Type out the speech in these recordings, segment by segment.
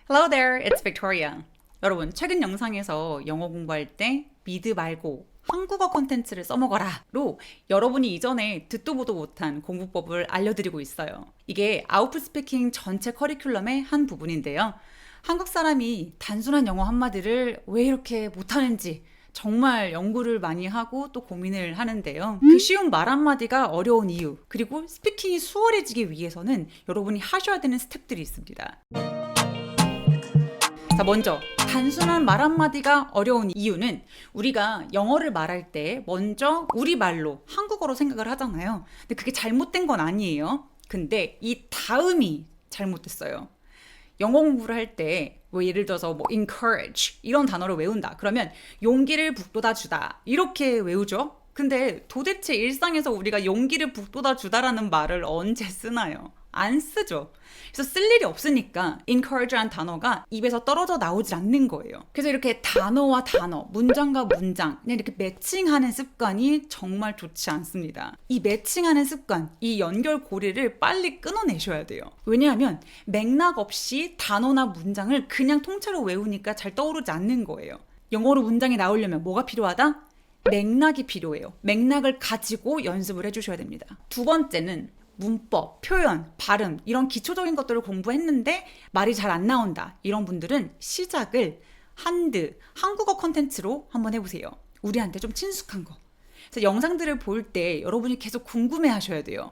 Hello there, it's Victoria. 여러분, 최근 영상에서 영어 공부할 때 미드 말고 한국어 콘텐츠를 써먹어라로 여러분이 이전에 듣도 보도 못한 공부법을 알려드리고 있어요. 이게 아웃풋 스피킹 전체 커리큘럼의 한 부분인데요. 한국 사람이 단순한 영어 한마디를 왜 이렇게 못하는지 정말 연구를 많이 하고 또 고민을 하는데요. 그 쉬운 말 한마디가 어려운 이유, 그리고 스피킹이 수월해지기 위해서는 여러분이 하셔야 되는 스텝들이 있습니다. 자, 먼저 단순한 말 한마디가 어려운 이유는 우리가 영어를 말할 때 먼저 우리말로 한국어로 생각을 하잖아요. 근데 그게 잘못된 건 아니에요. 근데 이 다음이 잘못됐어요. 영어 공부를 할 때 뭐 예를 들어서 뭐 encourage 이런 단어를 외운다. 그러면 용기를 북돋아 주다 이렇게 외우죠. 근데 도대체 일상에서 우리가 용기를 북돋아 주다라는 말을 언제 쓰나요? 안 쓰죠. 그래서 쓸 일이 없으니까 encourage라는 단어가 입에서 떨어져 나오질 않는 거예요. 그래서 이렇게 단어와 단어, 문장과 문장 그냥 이렇게 매칭하는 습관이 정말 좋지 않습니다. 이 매칭하는 습관, 이 연결고리를 빨리 끊어내셔야 돼요. 왜냐하면 맥락 없이 단어나 문장을 그냥 통째로 외우니까 잘 떠오르지 않는 거예요. 영어로 문장이 나오려면 뭐가 필요하다? 맥락이 필요해요. 맥락을 가지고 연습을 해주셔야 됩니다. 두 번째는 문법, 표현, 발음 이런 기초적인 것들을 공부했는데 말이 잘 안 나온다. 이런 분들은 시작을 한국어 콘텐츠로 한번 해보세요. 우리한테 좀 친숙한 거. 그래서 영상들을 볼 때 여러분이 계속 궁금해 하셔야 돼요.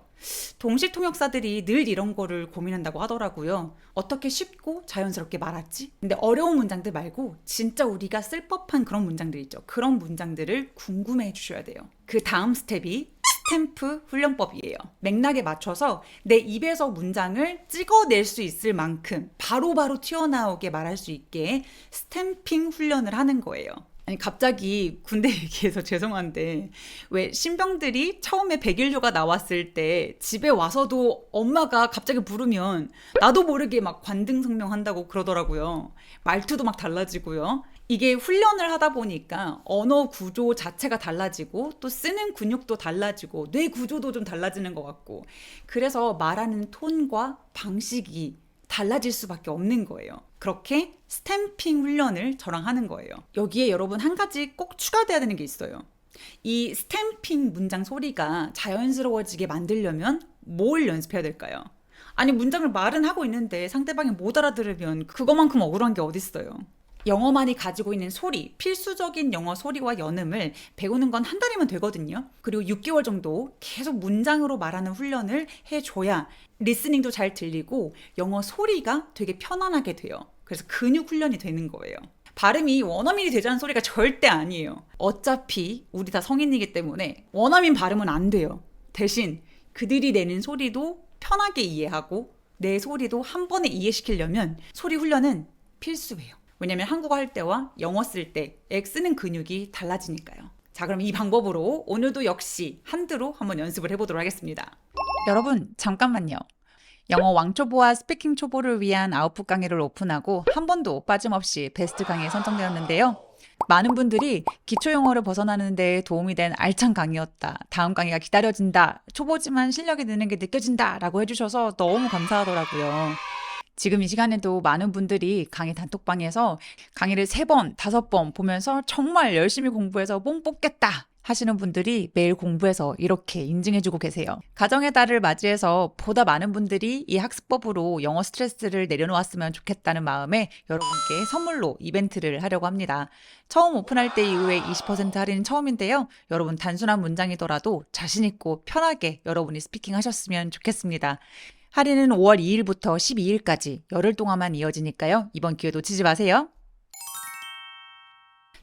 동시 통역사들이 늘 이런 거를 고민한다고 하더라고요. 어떻게 쉽고 자연스럽게 말하지? 근데 어려운 문장들 말고 진짜 우리가 쓸 법한 그런 문장들 있죠. 그런 문장들을 궁금해 해 주셔야 돼요. 그 다음 스텝이 스탬프 훈련법이에요. 맥락에 맞춰서 내 입에서 문장을 찍어낼 수 있을 만큼 바로바로 튀어나오게 말할 수 있게 스탬핑 훈련을 하는 거예요. 아니 갑자기 군대 얘기해서 죄송한데 왜 신병들이 처음에 백일조가 나왔을 때 집에 와서도 엄마가 갑자기 부르면 나도 모르게 막 관등성명 한다고 그러더라고요. 말투도 막 달라지고요. 이게 훈련을 하다 보니까 언어 구조 자체가 달라지고 또 쓰는 근육도 달라지고 뇌 구조도 좀 달라지는 것 같고 그래서 말하는 톤과 방식이 달라질 수밖에 없는 거예요. 그렇게 스탬핑 훈련을 저랑 하는 거예요. 여기에 여러분 한 가지 꼭 추가돼야 되는 게 있어요. 이 스탬핑 문장 소리가 자연스러워지게 만들려면 뭘 연습해야 될까요? 아니 문장을 말은 하고 있는데 상대방이 못 알아들으면 그거만큼 억울한 게 어딨어요. 영어만이 가지고 있는 소리, 필수적인 영어 소리와 연음을 배우는 건 한 달이면 되거든요. 그리고 6개월 정도 계속 문장으로 말하는 훈련을 해줘야 리스닝도 잘 들리고 영어 소리가 되게 편안하게 돼요. 그래서 근육 훈련이 되는 거예요. 발음이 원어민이 되자는 소리가 절대 아니에요. 어차피 우리 다 성인이기 때문에 원어민 발음은 안 돼요. 대신 그들이 내는 소리도 편하게 이해하고 내 소리도 한 번에 이해시키려면 소리 훈련은 필수예요. 왜냐면 한국어 할 때와 영어 쓸 때 X는 근육이 달라지니까요. 자, 그럼 이 방법으로 오늘도 역시 한드로 한번 연습을 해보도록 하겠습니다. 여러분, 잠깐만요. 영어 왕초보와 스피킹 초보를 위한 아웃풋 강의를 오픈하고 한 번도 빠짐없이 베스트 강의에 선정되었는데요. 많은 분들이 기초 영어를 벗어나는 데 도움이 된 알찬 강의였다. 다음 강의가 기다려진다. 초보지만 실력이 느는 게 느껴진다. 라고 해주셔서 너무 감사하더라고요. 지금 이 시간에도 많은 분들이 강의 단톡방에서 강의를 3번, 5번 보면서 정말 열심히 공부해서 뽕 뽑겠다 하시는 분들이 매일 공부해서 이렇게 인증해주고 계세요. 가정의 달을 맞이해서 보다 많은 분들이 이 학습법으로 영어 스트레스를 내려놓았으면 좋겠다는 마음에 여러분께 선물로 이벤트를 하려고 합니다. 처음 오픈할 때 이후에 20% 할인은 처음인데요. 여러분 단순한 문장이더라도 자신있고 편하게 여러분이 스피킹 하셨으면 좋겠습니다. 할인은 5월 2일부터 12일까지 열흘 동안만 이어지니까요. 이번 기회 놓치지 마세요.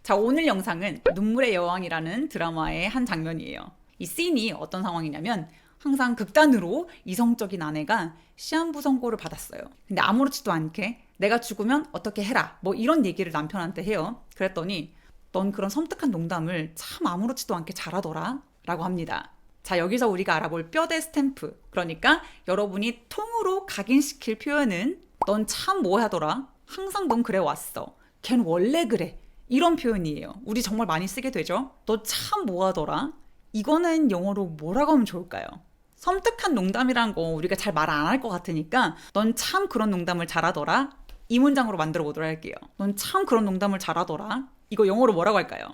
자, 오늘 영상은 눈물의 여왕이라는 드라마의 한 장면이에요. 이 씬이 어떤 상황이냐면 항상 극단으로 이성적인 아내가 시한부 선고를 받았어요. 근데 아무렇지도 않게 내가 죽으면 어떻게 해라 뭐 이런 얘기를 남편한테 해요. 그랬더니 넌 그런 섬뜩한 농담을 참 아무렇지도 않게 잘하더라 라고 합니다. 자, 여기서 우리가 알아볼 뼈대 스탬프. 그러니까 여러분이 통으로 각인시킬 표현은 넌 참 뭐하더라. 항상 넌 그래 왔어. 걘 원래 그래. 이런 표현이에요. 우리 정말 많이 쓰게 되죠. 너 참 뭐하더라. 이거는 영어로 뭐라고 하면 좋을까요? 섬뜩한 농담이란 거 우리가 잘 말 안 할 것 같으니까 넌 참 그런 농담을 잘하더라. 이 문장으로 만들어 보도록 할게요. 넌 참 그런 농담을 잘하더라. 이거 영어로 뭐라고 할까요?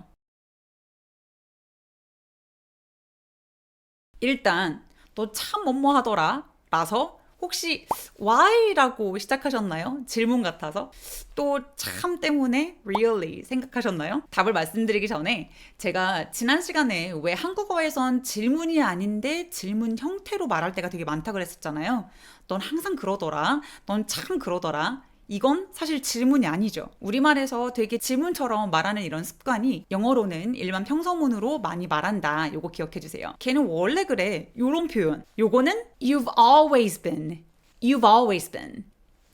일단 너 참 뭐뭐 하더라 라서 혹시 why라고 시작하셨나요? 질문 같아서 또 참 때문에 really 생각하셨나요? 답을 말씀드리기 전에 제가 지난 시간에 왜 한국어에선 질문이 아닌데 질문 형태로 말할 때가 되게 많다 그랬었잖아요. 넌 항상 그러더라. 넌 참 그러더라. 이건 사실 질문이 아니죠. 우리말에서 되게 질문처럼 말하는 이런 습관이 영어로는 일반 평서문으로 많이 말한다. 요거 기억해 주세요. 걔는 원래 그래. 요런 표현. 요거는 you've always been. You've always been.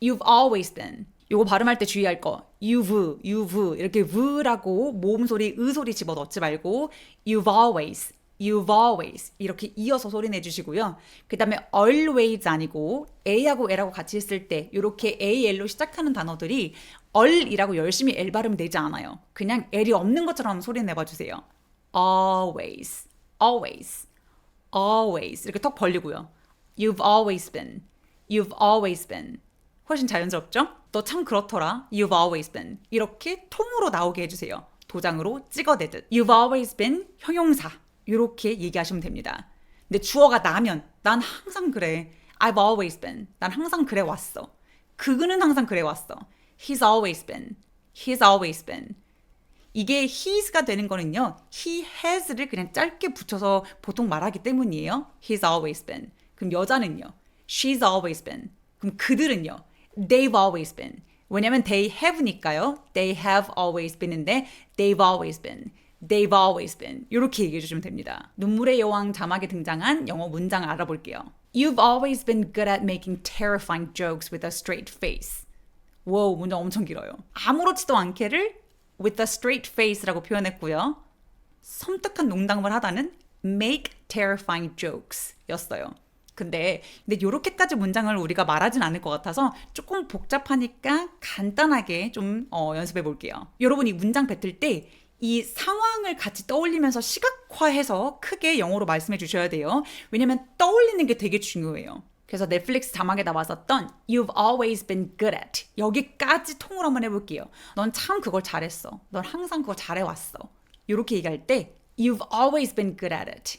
You've always been. 요거 발음할 때 주의할 거. you've 이렇게 v라고 모음 소리, 의 소리 집어넣지 말고 you've always. You've always 이렇게 이어서 소리 내주시고요. 그 다음에 always 아니고 A하고 L하고 같이 있을 때 이렇게 AL로 시작하는 단어들이 얼이라고 열심히 L 발음 내지 않아요. 그냥 L이 없는 것처럼 소리 내봐주세요. Always, always, always 이렇게 턱 벌리고요. You've always been, you've always been 훨씬 자연스럽죠? 너 참 그렇더라. You've always been 이렇게 통으로 나오게 해주세요. 도장으로 찍어내듯. You've always been 형용사 이렇게 얘기하시면 됩니다. 근데 주어가 나면 난 항상 그래. I've always been. 난 항상 그래 왔어. 그는 항상 그래 왔어. He's always been. He's always been. 이게 he's가 되는 거는요. he has를 그냥 짧게 붙여서 보통 말하기 때문이에요. He's always been. 그럼 여자는요. She's always been. 그럼 그들은요. They've always been. 왜냐면 they have니까요. They have always been인데 they've always been. They've always been. 이렇게 얘기해 주시면 됩니다. 눈물의 여왕 자막에 등장한 영어 문장을 알아볼게요. You've always been good at making terrifying jokes with a straight face. 와우, 문장 엄청 길어요. 아무렇지도 않게를 with a straight face라고 표현했고요. 섬뜩한 농담을 하다는 make terrifying jokes 였어요. 근데 이렇게까지 문장을 우리가 말하진 않을 것 같아서 조금 복잡하니까 간단하게 좀 연습해 볼게요. 여러분 이 문장 뱉을 때 이 상황을 같이 떠올리면서 시각화해서 크게 영어로 말씀해 주셔야 돼요. 왜냐면 떠올리는 게 되게 중요해요. 그래서 넷플릭스 자막에 나왔었던 You've always been good at 여기까지 통으로 한번 해볼게요. 넌 참 그걸 잘했어. 넌 항상 그걸 잘해왔어. 이렇게 얘기할 때 You've always been good at it.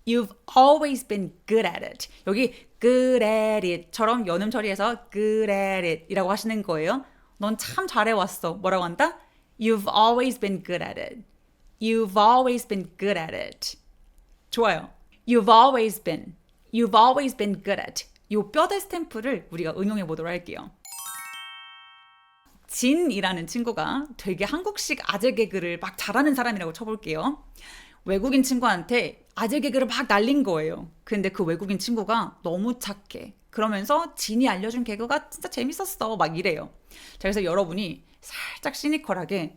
You've always been good at it. 여기 good at it처럼 연음 처리해서 good at it 이라고 하시는 거예요. 넌 참 잘해왔어. 뭐라고 한다? You've always been good at it. You've always been good at it. 좋아요. You've always been. You've always been good at. 요 뼈대 스탬프를 우리가 응용해 보도록 할게요. 진이라는 친구가 되게 한국식 아재 개그를 막 잘하는 사람이라고 쳐볼게요. 외국인 친구한테 아재 개그를 막 날린 거예요. 근데 그 외국인 친구가 너무 착해. 그러면서 진이 알려준 개그가 진짜 재밌었어. 막 이래요. 자, 그래서 여러분이 살짝 시니컬하게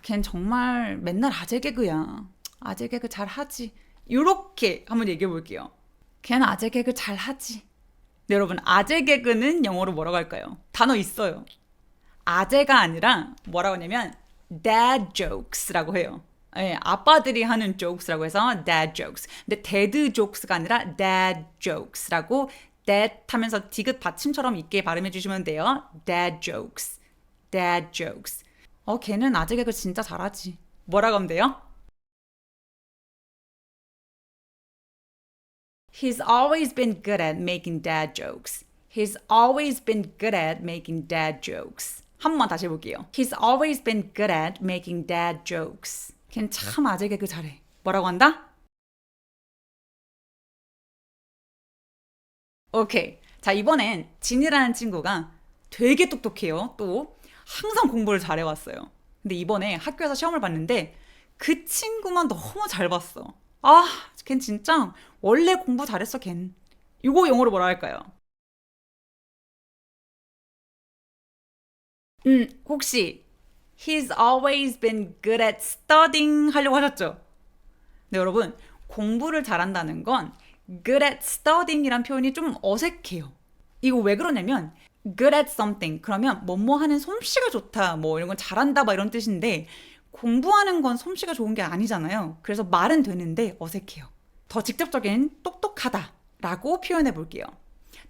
걘 정말 맨날 아재 개그야. 아재 개그 잘하지. 이렇게 한번 얘기해 볼게요. 걔는 아재 개그 잘하지. 네, 여러분 아재 개그는 영어로 뭐라고 할까요? 단어 있어요. 아재가 아니라 뭐라고 하냐면 dad jokes라고 해요. 네, 아빠들이 하는 jokes라고 해서 dad jokes. 근데 dad jokes가 아니라 dad jokes라고 dad 하면서 디귿 받침처럼 있게 발음해 주시면 돼요. dad jokes. dad jokes. 걔는 아재 개그 진짜 잘하지. 뭐라고 하면 돼요? He's always been good at making dad jokes. He's always been good at making dad jokes. 한 번만 다시 해볼게요. He's always been good at making dad jokes. 걔는 참 아재 개그 잘해. 뭐라고 한다? 오케이. 자, 이번엔 진이라는 친구가 되게 똑똑해요. 또 항상 공부를 잘해왔어요. 근데 이번에 학교에서 시험을 봤는데 그 친구만 너무 잘 봤어. 걘 진짜 원래 공부 잘했어, 걘. 이거 영어로 뭐라 할까요? 혹시 He's always been good at studying 하려고 하셨죠? 네, 여러분 공부를 잘한다는 건 good at studying 이란 표현이 좀 어색해요. 이거 왜 그러냐면 good at something 그러면 뭐뭐 하는 솜씨가 좋다 뭐 이런 건 잘한다 막 이런 뜻인데 공부하는 건 솜씨가 좋은 게 아니잖아요. 그래서 말은 되는데 어색해요. 더 직접적인 똑똑하다 라고 표현해 볼게요.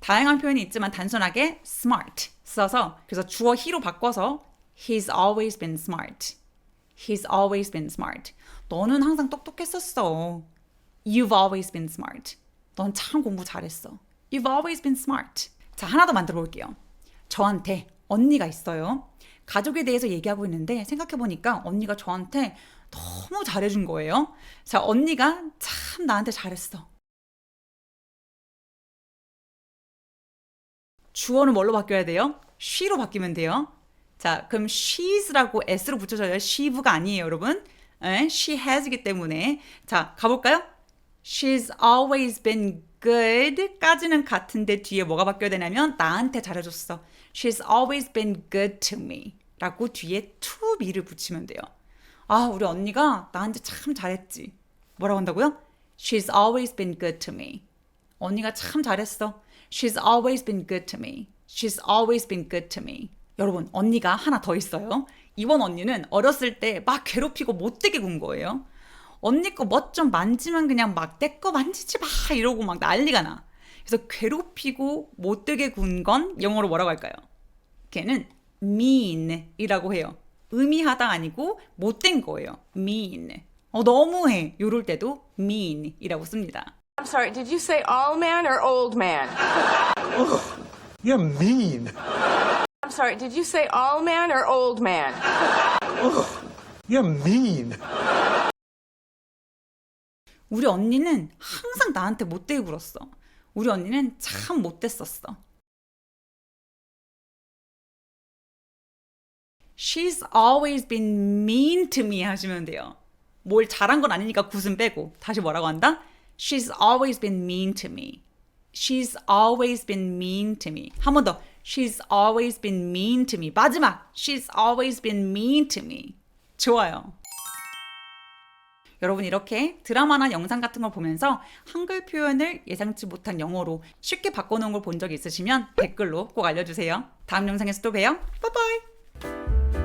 다양한 표현이 있지만 단순하게 smart 써서 그래서 주어 he로 바꿔서 He's always been smart. He's always been smart. 너는 항상 똑똑했었어. You've always been smart. 넌 참 공부 잘했어. You've always been smart. 자, 하나 더 만들어 볼게요. 저한테 언니가 있어요. 가족에 대해서 얘기하고 있는데 생각해보니까 언니가 저한테 너무 잘해준 거예요. 자, 언니가 참 나한테 잘했어. 주어는 뭘로 바뀌어야 돼요? she로 바뀌면 돼요. 자, 그럼 she's라고 s로 붙여줘요. she'가 아니에요, 여러분. she has이기 때문에. 자, 가볼까요? She's always been good 까지는 같은데 뒤에 뭐가 바뀌어야 되냐면 나한테 잘해줬어. She's always been good to me 라고 뒤에 to me를 붙이면 돼요. 아, 우리 언니가 나한테 참 잘했지. 뭐라고 한다고요? She's always been good to me. 언니가 참 잘했어. She's always been good to me. She's always been good to me. 여러분, 언니가 하나 더 있어요. 이번 언니는 어렸을 때 막 괴롭히고 못되게 군 거예요. 언니 거 뭐 좀 만지면 그냥 막 내 거 만지지 마 이러고 막 난리가 나. 그래서 괴롭히고 못되게 군 건 영어로 뭐라고 할까요? 걔는 mean이라고 해요. 의미하다 아니고 못된 거예요. mean. 너무해. 이럴 때도 mean이라고 씁니다. I'm sorry, did you say all man or old man? You're mean. I'm sorry, did you say all man or old man? You're mean. 우리 언니는 항상 나한테 못되게 굴었어. 우리 언니는 참 못됐었어. She's always been mean to me 하시면 돼요. 뭘 잘한 건 아니니까 굿은 빼고 다시 뭐라고 한다? She's always been mean to me. She's always been mean to me. 한 번 더. She's always been mean to me. 마지막. She's always been mean to me. 좋아요. 여러분 이렇게 드라마나 영상 같은 걸 보면서 한글 표현을 예상치 못한 영어로 쉽게 바꿔놓은 걸 본 적 있으시면 댓글로 꼭 알려주세요. 다음 영상에서 또 봬요. 바이바이.